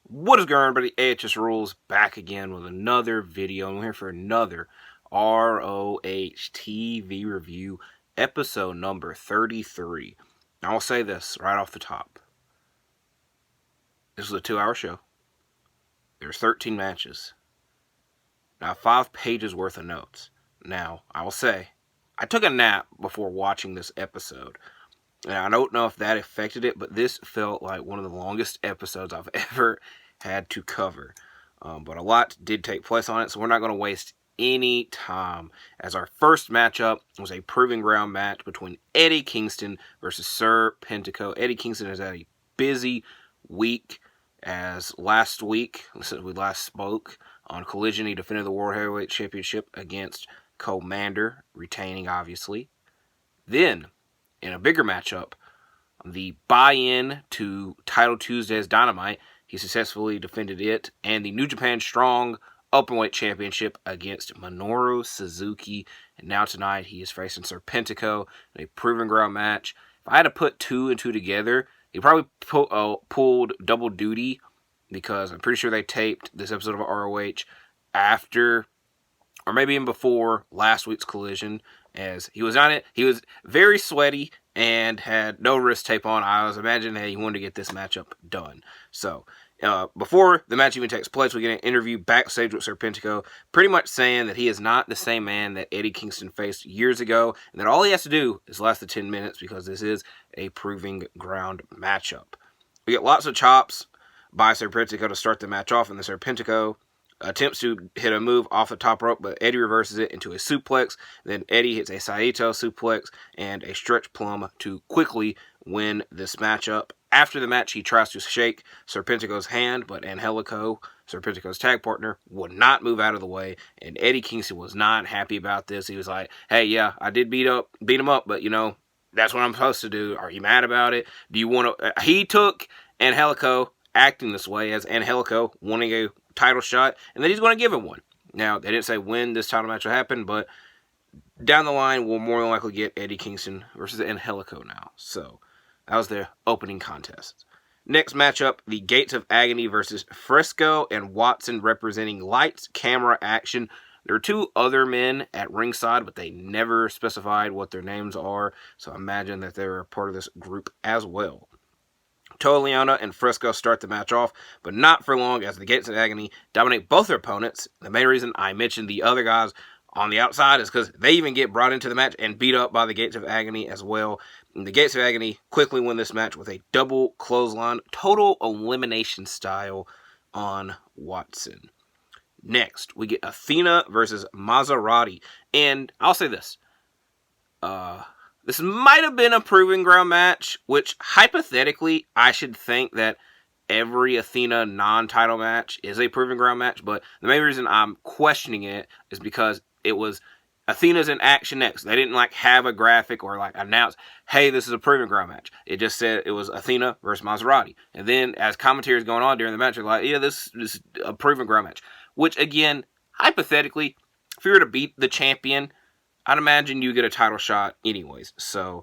What is going on, everybody? AHS Rules back again with another video. I'm here for another ROH TV review, episode number 33. Now, I'll say this right off the top. This was a 2-hour show. There's 13 matches. Now, 5 pages worth of notes. Now, I will say, I took a nap before watching this episode. And I don't know if that affected it, but this felt like one of the longest episodes I've ever had to cover. But a lot did take place on it, so we're not going to waste any time. As our first matchup was a proving ground match between Eddie Kingston versus Serpentico. Eddie Kingston has had a busy week, as last week, since we last spoke, on Collision, he defended the World Heavyweight Championship against Commander, retaining, obviously. Then, in a bigger matchup, the buy-in to Title Tuesday's Dynamite, he successfully defended it, and the New Japan Strong Openweight Championship against Minoru Suzuki. And now tonight, he is facing Serpentico in a proving ground match. If I had to put 2 and 2 together, he probably pulled double duty, because I'm pretty sure they taped this episode of ROH after, or maybe even before, last week's Collision. As he was on it, he was very sweaty and had no wrist tape on. I was imagining that he wanted to get this matchup done. So, before the match even takes place, we get an interview backstage with Serpentico, pretty much saying that he is not the same man that Eddie Kingston faced years ago, and that all he has to do is last the 10 minutes, because this is a proving ground matchup. We get lots of chops by Serpentico to start the match off, and the Serpentico attempts to hit a move off the top rope, but Eddie reverses it into a suplex. Then Eddie hits a Saito suplex and a stretch plum to quickly win this matchup. After the match, he tries to shake Serpentico's hand, but Angelico, Serpentico's tag partner, would not move out of the way, and Eddie Kingston was not happy about this. He was like, hey, yeah, I did beat him up, but, that's what I'm supposed to do. Are you mad about it? Do you want to... He took Angelico acting this way as Angelico wanting a title shot, and then he's going to give him one. Now, they didn't say when this title match will happen, but down the line, we'll more than likely get Eddie Kingston versus Angelico now. So, that was their opening contest. Next matchup, the Gates of Agony versus Fresco and Watson, representing Lights, Camera, Action. There are 2 other men at ringside, but they never specified what their names are, so I imagine that they're a part of this group as well. Toliana and Fresco start the match off, but not for long, as the Gates of Agony dominate both their opponents. The main reason I mentioned the other guys on the outside is because they even get brought into the match and beat up by the Gates of Agony as well. And the Gates of Agony quickly win this match with a double clothesline, total elimination style on Watson. Next, we get Athena versus Maserati. And I'll say this. This might have been a proving ground match, which hypothetically, I should think that every Athena non-title match is a proving ground match, but the main reason I'm questioning it is because it was Athena's in action next. They didn't have a graphic or announce, hey, this is a proving ground match. It just said it was Athena versus Maserati. And then as commentary is going on during the match, they're like, yeah, this is a proving ground match. Which again, hypothetically, if you were to beat the champion, I'd imagine you get a title shot anyways. So,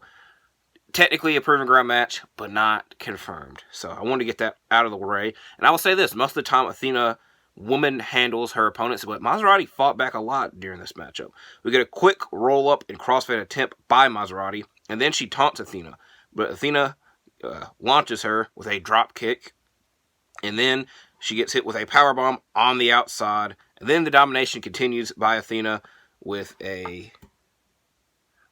technically a proving ground match, but not confirmed. So, I wanted to get that out of the way. And I will say this, most of the time Athena woman handles her opponents, but Maserati fought back a lot during this matchup. We get a quick roll-up and crossfade attempt by Maserati, and then she taunts Athena. But Athena launches her with a drop kick, and then she gets hit with a powerbomb on the outside. And then the domination continues by Athena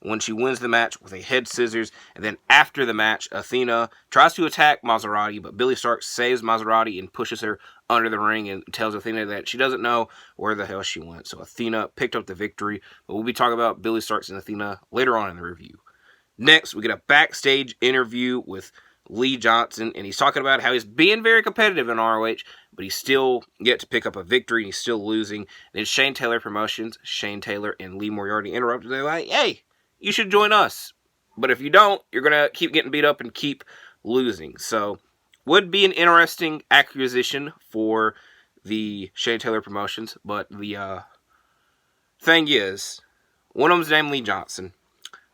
when she wins the match with a head scissors. And then after the match, Athena tries to attack Maserati, but Billy Stark saves Maserati and pushes her under the ring and tells Athena that she doesn't know where the hell she went. So Athena picked up the victory, but we'll be talking about Billy Starks and Athena later on in the review. Next, we get a backstage interview with Lee Johnson, and he's talking about how he's being very competitive in ROH, but he's still yet to pick up a victory, and he's still losing. Then Shane Taylor Promotions, Shane Taylor and Lee Moriarty interrupted. They're like, hey, you should join us. But if you don't, you're going to keep getting beat up and keep losing. So, would be an interesting acquisition for the Shane Taylor Promotions. But the thing is, one of them's named Lee Johnson.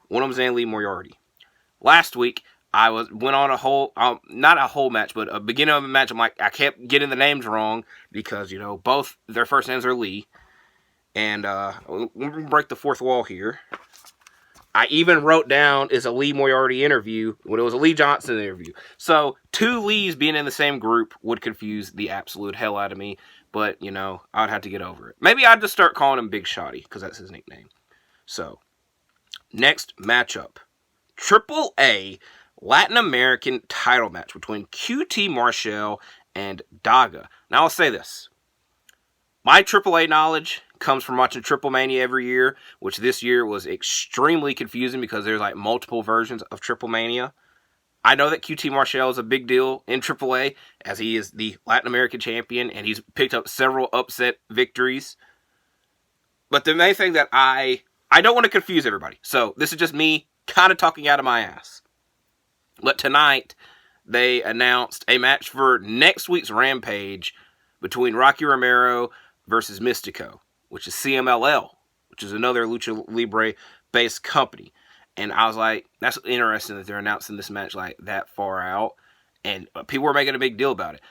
One of them's named Lee Moriarty. Last week, went on a whole, not a whole match, but a beginning of a match. I'm like, I kept getting the names wrong because, both their first names are Lee. And we're going to break the fourth wall here. I even wrote down is a Lee Moriarty interview when it was a Lee Johnson interview. So 2 Lees being in the same group would confuse the absolute hell out of me. But, I'd have to get over it. Maybe I'd just start calling him Big Shotty because that's his nickname. So, next matchup. AAA Latin American title match between QT Marshall and Daga. Now, I'll say this. My AAA knowledge comes from watching Triple Mania every year, which this year was extremely confusing because there's like multiple versions of Triple Mania. I know that QT Marshall is a big deal in AAA as he is the Latin American champion and he's picked up several upset victories. But the main thing that I don't want to confuse everybody. So this is just me kind of talking out of my ass. But tonight they announced a match for next week's Rampage between Rocky Romero versus Mystico, which is CMLL, which is another Lucha Libre-based company. And I was like, that's interesting that they're announcing this match like that far out. And people were making a big deal about it.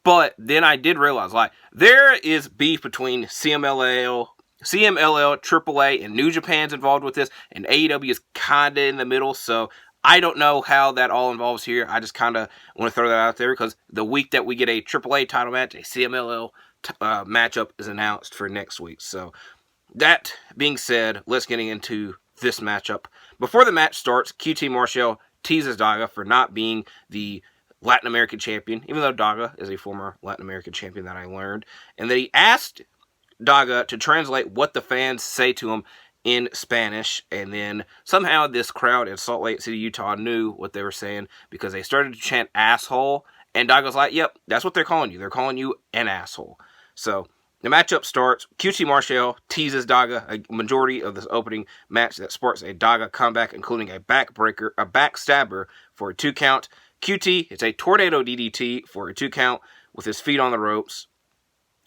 But then I did realize, like, there is beef between CMLL, AAA, and New Japan's involved with this. And AEW is kind of in the middle. So I don't know how that all involves here. I just kind of want to throw that out there because the week that we get a AAA title match, a CMLL matchup is announced for next week. So that being said, let's get into this matchup. Before the match starts, QT Marshall teases Daga for not being the Latin American champion, even though Daga is a former Latin American champion that I learned, and that he asked Daga to translate what the fans say to him in Spanish, and then somehow this crowd in Salt Lake City, Utah knew what they were saying because they started to chant asshole, and Daga's like, yep, that's what they're calling you. They're calling you an asshole. So the matchup starts. QT Marshall teases Daga a majority of this opening match that sparks a Daga comeback, including a backbreaker, a backstabber for a 2 count. QT hits a tornado DDT for a 2 count with his feet on the ropes.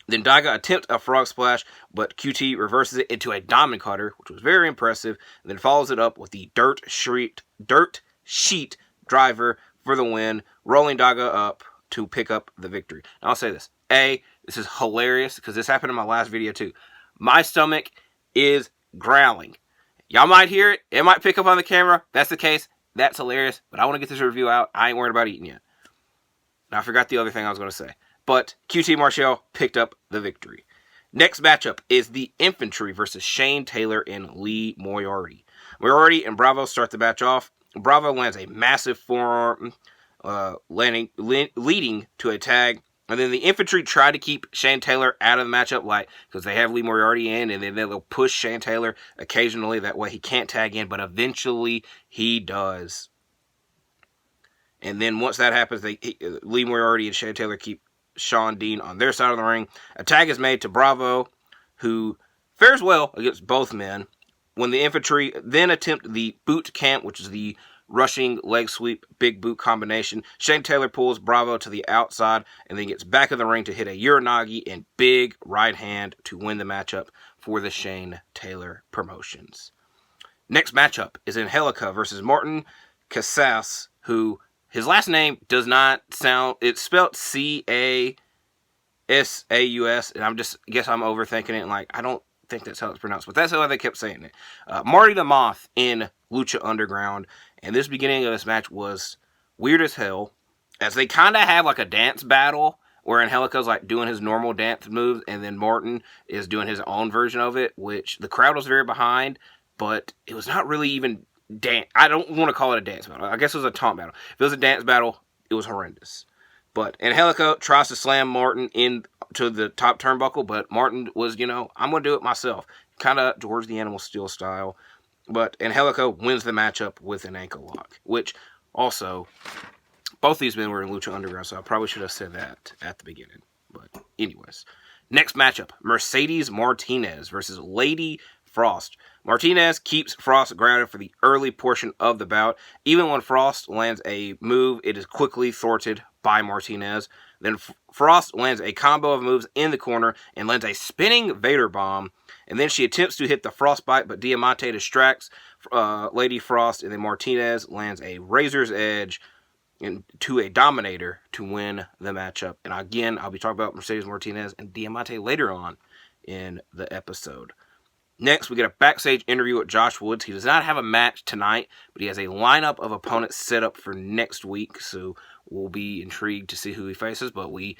Then Daga attempts a frog splash, but QT reverses it into a diamond cutter, which was very impressive, and then follows it up with the dirt sheet driver for the win, rolling Daga up to pick up the victory. Now I'll say this. This is hilarious because this happened in my last video too. My stomach is growling. Y'all might hear it. It might pick up on the camera. That's the case. That's hilarious. But I want to get this review out. I ain't worried about eating yet. Now I forgot the other thing I was going to say. But QT Marshall picked up the victory. Next matchup is the Infantry versus Shane Taylor and Lee Moriarty. Moriarty and Bravo start the match off. Bravo lands a massive forearm, leading to a tag. And then the Infantry try to keep Shane Taylor out of the matchup, because they have Lee Moriarty in, and then they'll push Shane Taylor occasionally. That way he can't tag in, but eventually he does. And then once that happens, Lee Moriarty and Shane Taylor keep Sean Dean on their side of the ring. A tag is made to Bravo, who fares well against both men. When the Infantry then attempt the boot camp, which is the rushing leg sweep big boot combination, Shane Taylor pulls Bravo to the outside and then gets back in the ring to hit a Uranagi and big right hand to win the matchup for the Shane Taylor promotions. Next matchup is Angelica versus Martin Casas, who his last name does not sound, it's spelled Casaus, and guess I'm overthinking it, and I don't think that's how it's pronounced, but that's how they kept saying it. Marty the Moth in Lucha Underground, and this beginning of this match was weird as hell, as they kind of have a dance battle where Angelica's doing his normal dance moves, and then Martin is doing his own version of it, which the crowd was very behind, but it was not really even dance. I don't want to call it a dance battle. I guess it was a taunt battle. If it was a dance battle, it was horrendous. But Angelica tries to slam Martin into the top turnbuckle, but Martin was, I'm going to do it myself. Kind of George the Animal Steel style. But Angelica wins the matchup with an ankle lock, which also, both these men were in Lucha Underground, so I probably should have said that at the beginning. But anyways, next matchup, Mercedes Martinez versus Lady Frost. Martinez keeps Frost grounded for the early portion of the bout. Even when Frost lands a move, it is quickly thwarted by Martinez. Then Frost lands a combo of moves in the corner and lands a spinning Vader bomb. And then she attempts to hit the frostbite, but Diamante distracts Lady Frost, and then Martinez lands a Razor's Edge into a Dominator to win the matchup. And again, I'll be talking about Mercedes Martinez and Diamante later on in the episode. Next, we get a backstage interview with Josh Woods. He does not have a match tonight, but he has a lineup of opponents set up for next week, so we'll be intrigued to see who he faces. But we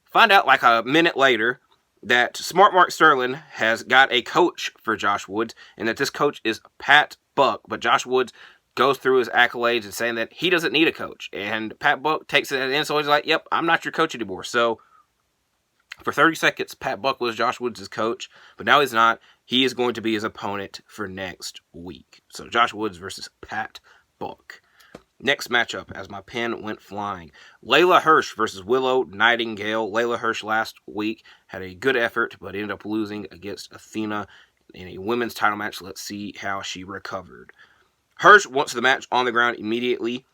find out like a minute later that Smart Mark Sterling has got a coach for Josh Woods, and that this coach is Pat Buck. But Josh Woods goes through his accolades and saying that he doesn't need a coach. And Pat Buck takes it in, so he's like, yep, I'm not your coach anymore. So for 30 seconds, Pat Buck was Josh Woods' coach, but now he's not. He is going to be his opponent for next week. So Josh Woods versus Pat Buck. Next matchup, as my pen went flying. Layla Hirsch versus Willow Nightingale. Layla Hirsch last week had a good effort, but ended up losing against Athena in a women's title match. Let's see how she recovered. Hirsch wants the match on the ground immediately,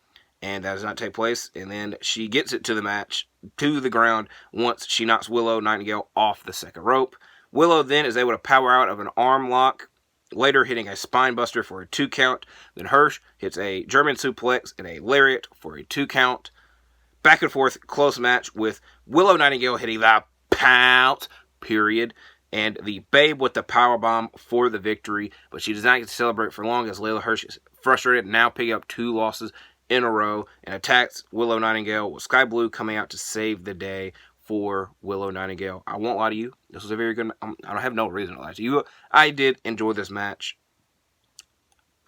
and that does not take place. And then she gets it to the ground once she knocks Willow Nightingale off the second rope. Willow then is able to power out of an arm lock, later hitting a spine buster for a 2 count. Then Hirsch hits a German suplex and a lariat for a 2 count. Back and forth close match with Willow Nightingale hitting the pout, period, and the Babe with the powerbomb for the victory. But she does not get to celebrate for long as Layla Hirsch is frustrated, now picking up 2 losses in a row, and attacks Willow Nightingale with Sky Blue coming out to save the day for Willow Nightingale. I won't lie to you. This was a very good I don't have no reason to lie to you. I did enjoy this match.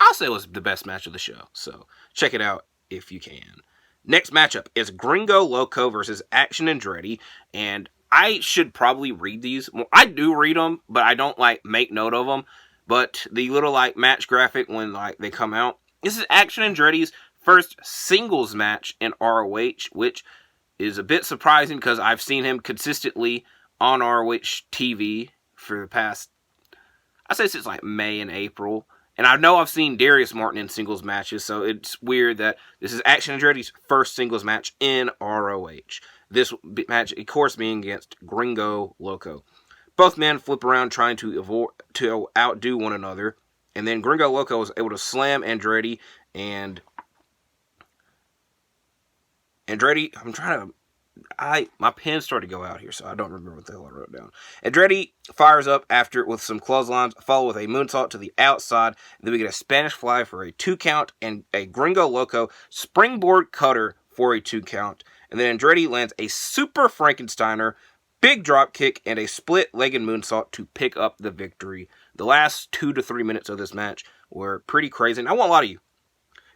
I'll say it was the best match of the show. So check it out if you can. Next matchup is Gringo Loco versus Action Andretti. And I should probably read these. Well, I do read them, but I don't make note of them. But the little match graphic when they come out. This is Action Andretti's first singles match in ROH, which is a bit surprising because I've seen him consistently on ROH TV for the past, I say since May and April. And I know I've seen Darius Martin in singles matches, so it's weird that this is Action Andretti's first singles match in ROH. This match, of course, being against Gringo Loco. Both men flip around trying to outdo one another. And then Gringo Loco was able to slam Andretti, and Andretti, my pen started to go out here, so I don't remember what the hell I wrote down. Andretti fires up after with some clotheslines, followed with a moonsault to the outside. And then we get a Spanish fly for a 2 count and a Gringo Loco springboard cutter for a 2 count. And then Andretti lands a super Frankensteiner, big drop kick, and a split-legged moonsault to pick up the victory. The last 2 to 3 minutes of this match were pretty crazy. And I want a lot of you.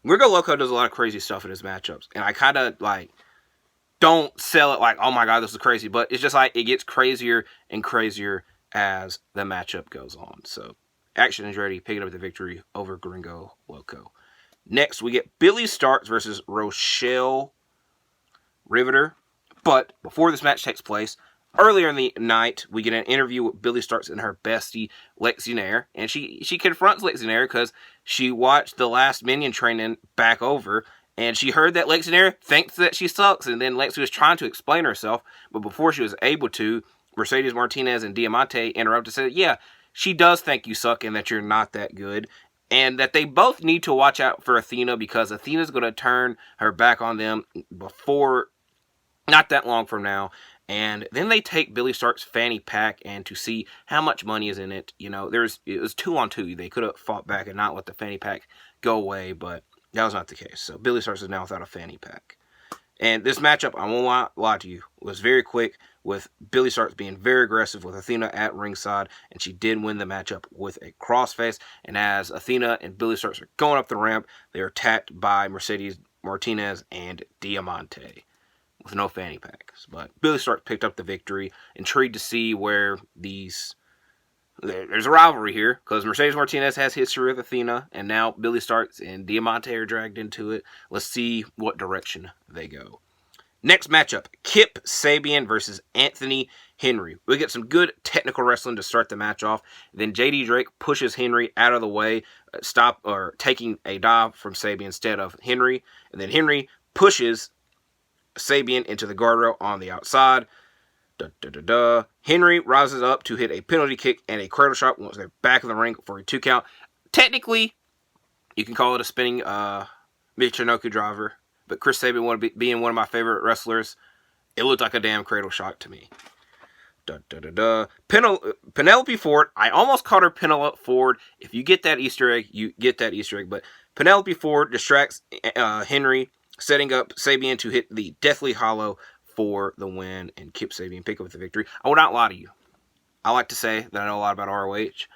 Gringo Loco does a lot of crazy stuff in his matchups. And I kind of, don't sell it oh my god, this is crazy. But it's just it gets crazier and crazier as the matchup goes on. So, Action Andretti picking up the victory over Gringo Loco. Next, we get Billy Starks versus Rochelle Riveter. But before this match takes place, earlier in the night, we get an interview with Billy Starks and her bestie, Lexi Nair. And she confronts Lexi Nair because she watched the last Minion training back over. And she heard that Lexi Nair thinks that she sucks. And then Lexi was trying to explain herself. But before she was able to, Mercedes Martinez and Diamante interrupted and said, yeah, she does think you suck and that you're not that good. And that they both need to watch out for Athena because Athena's going to turn her back on them before, not that long from now. And then they take Billy Stark's fanny pack and to see how much money is in it. You know, it was 2-on-2. They could have fought back and not let the fanny pack go away, but that was not the case. So Billy Starks is now without a fanny pack. And this matchup, I won't lie to you, was very quick, with Billy Starks being very aggressive with Athena at ringside, and she did win the matchup with a crossface. And as Athena and Billy Starks are going up the ramp, they are attacked by Mercedes Martinez and Diamante with no fanny packs. But Billy Starks picked up the victory. Intrigued to see where there's a rivalry here, because Mercedes Martinez has history with Athena, and now Billy Starks and Diamante are dragged into it. Let's see what direction they go. Next matchup, Kip Sabian versus Anthony Henry. We get some good technical wrestling to start the match off. Then JD Drake pushes Henry out of the way, taking a dive from Sabian instead of Henry. And then Henry pushes Sabian into the guardrail on the outside. Henry rises up to hit a penalty kick and a cradle shot once they're back in the ring for a 2 count. Technically, you can call it a spinning Michinoku driver, but Chris Sabin being one of my favorite wrestlers, it looked like a damn cradle shot to me. Penelope Ford, I almost called her Penelope Ford. If you get that Easter egg, you get that Easter egg. But Penelope Ford distracts Henry, setting up Sabian to hit the Deathly Hollow for the win and Kip Sabian pick up the victory. I will not lie to you. I like to say that I know a lot about ROH.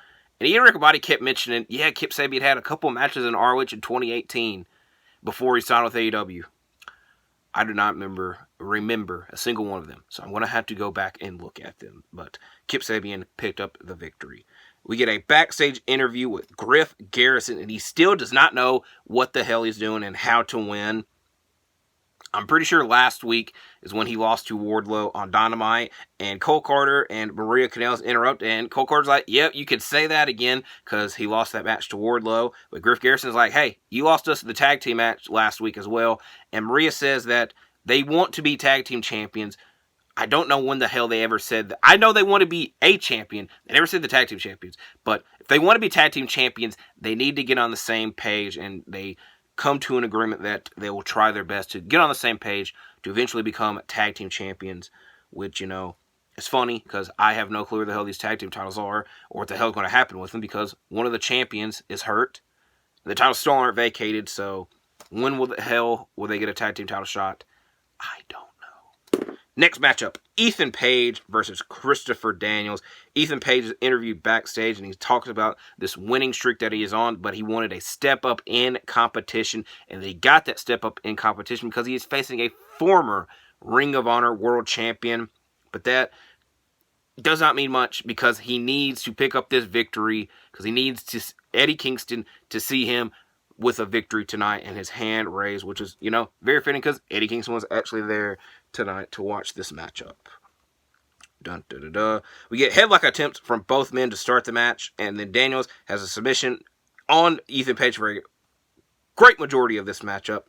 And Ian Riccaboni kept mentioning, yeah, Kip Sabian had a couple matches in ROH in 2018 before he signed with AEW. I do not remember a single one of them. So I'm going to have to go back and look at them. But Kip Sabian picked up the victory. We get a backstage interview with Griff Garrison, and he still does not know what the hell he's doing and how to win. I'm pretty sure last week is when he lost to Wardlow on Dynamite, and Cole Carter and Maria Kanellis interrupt, and Cole Carter's like, yep, you could say that again, because he lost that match to Wardlow. But Griff Garrison's like, hey, you lost us the tag team match last week as well. And Maria says that they want to be tag team champions. I don't know when the hell they ever said that. I know they want to be a champion. They never said the tag team champions. But if they want to be tag team champions, they need to get on the same page, and they come to an agreement that they will try their best to get on the same page to eventually become tag team champions, which, you know, is funny because I have no clue where the hell these tag team titles are or what the hell is going to happen with them, because one of the champions is hurt. The titles still aren't vacated, so when will the hell will they get a tag team title shot? I don't know. Next matchup, Ethan Page versus Christopher Daniels. Ethan Page is interviewed backstage, and he talks about this winning streak that he is on, but he wanted a step up in competition, and they got that step up in competition because he is facing a former Ring of Honor world champion. But that does not mean much because he needs to pick up this victory, because he needs Eddie Kingston to see him with a victory tonight and his hand raised, which is, you know, very fitting because Eddie Kingston was actually there tonight to watch this matchup. We get headlock attempts from both men to start the match, and then Daniels has a submission on Ethan Page for a great majority of this matchup.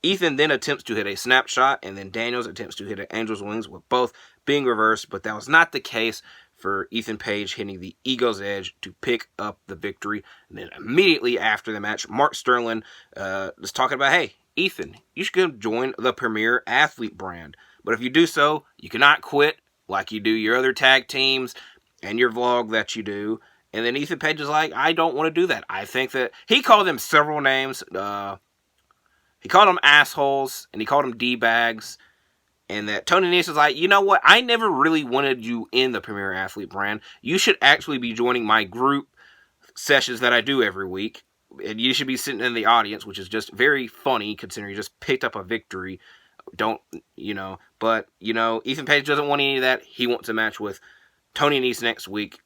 Ethan then attempts to hit a snapshot, and then Daniels attempts to hit an Angel's Wings, with both being reversed, but that was not the case for Ethan Page hitting the Ego's Edge to pick up the victory. And then immediately after the match, Mark Sterling was talking about, hey, Ethan, you should go join the Premier Athlete brand. But if you do so, you cannot quit like you do your other tag teams and your vlog that you do. And then Ethan Page is like, I don't want to do that. I think that he called them several names. He called them assholes, and he called them D-bags. And that Tony Nese was like, you know what? I never really wanted you in the Premier Athlete brand. You should actually be joining my group sessions that I do every week. And you should be sitting in the audience, which is just very funny considering you just picked up a victory. But, Ethan Page doesn't want any of that. He wants a match with Tony Nese next week.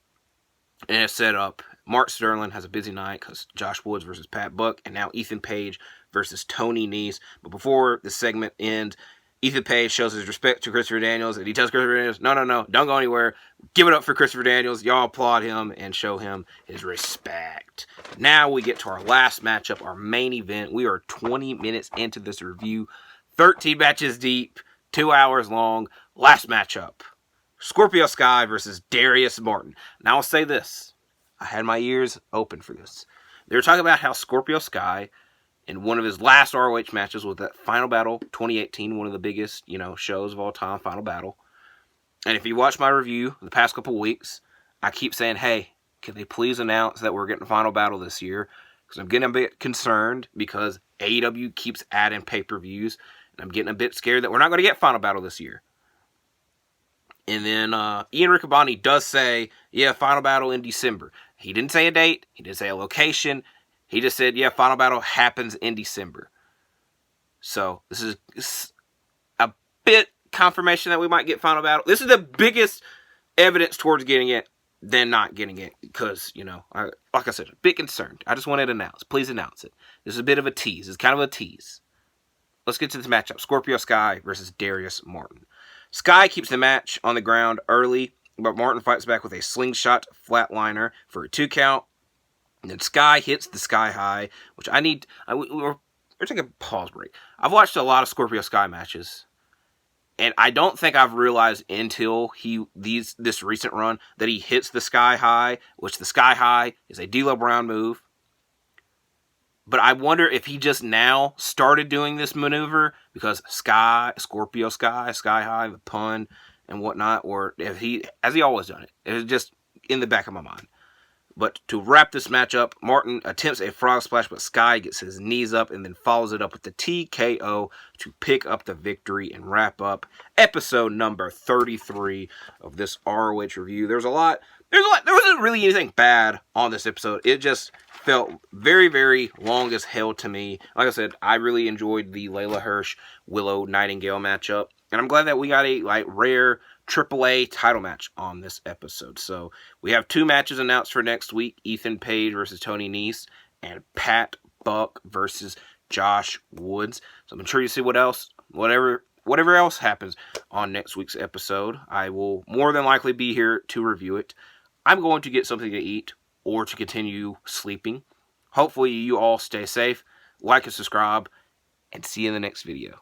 And it's set up. Mark Sterling has a busy night because Josh Woods versus Pat Buck, and now Ethan Page versus Tony Nese. But before the segment ends, Ethan Page shows his respect to Christopher Daniels, and he tells Christopher Daniels, no, don't go anywhere. Give it up for Christopher Daniels. Y'all applaud him and show him his respect. Now we get to our last matchup, our main event. We are 20 minutes into this review. 13 matches deep, 2 hours long. Last matchup, Scorpio Sky versus Darius Martin. Now I'll say this. I had my ears open for this. They were talking about how Scorpio Sky, in one of his last ROH matches, was that Final Battle 2018, one of the biggest, shows of all time, Final Battle. And if you watch my review the past couple weeks, I keep saying, hey, can they please announce that we're getting Final Battle this year? Because I'm getting a bit concerned because AEW keeps adding pay-per-views, and I'm getting a bit scared that we're not going to get Final Battle this year. And then Ian Riccaboni does say, yeah, Final Battle in December. He didn't say a date. He didn't say a location. He just said, yeah, Final Battle happens in December. So this is a bit confirmation that we might get Final Battle. This is the biggest evidence towards getting it than not getting it. Because, like I said, a bit concerned. I just wanted to announce. Please announce it. This is a bit of a tease. It's kind of a tease. Let's get to this matchup. Scorpio Sky versus Darius Martin. Sky keeps the match on the ground early, but Martin fights back with a slingshot flatliner for a 2 count. And then Sky hits the Sky High, which we're taking a pause break. I've watched a lot of Scorpio Sky matches, And I don't think I've realized until this recent run that he hits the Sky High, which the Sky High is a D'Lo Brown move. But I wonder if he just now started doing this maneuver because Scorpio Sky High, the pun and whatnot, or if has he always done it? It's just in the back of my mind. But to wrap this match up, Martin attempts a frog splash, but Sky gets his knees up and then follows it up with the TKO to pick up the victory and wrap up episode number 33 of this ROH review. There wasn't really anything bad on this episode. It just felt very, very long as hell to me. Like I said, I really enjoyed the Layla Hirsch, Willow Nightingale matchup. And I'm glad that we got a rare AAA title match on this episode. So we have 2 matches announced for next week. Ethan Page versus Tony Nese and Pat Buck versus Josh Woods. So I'm sure you see whatever else happens on next week's episode. I will more than likely be here to review it. I'm going to get something to eat or to continue sleeping. Hopefully you all stay safe, like and subscribe, and see you in the next video.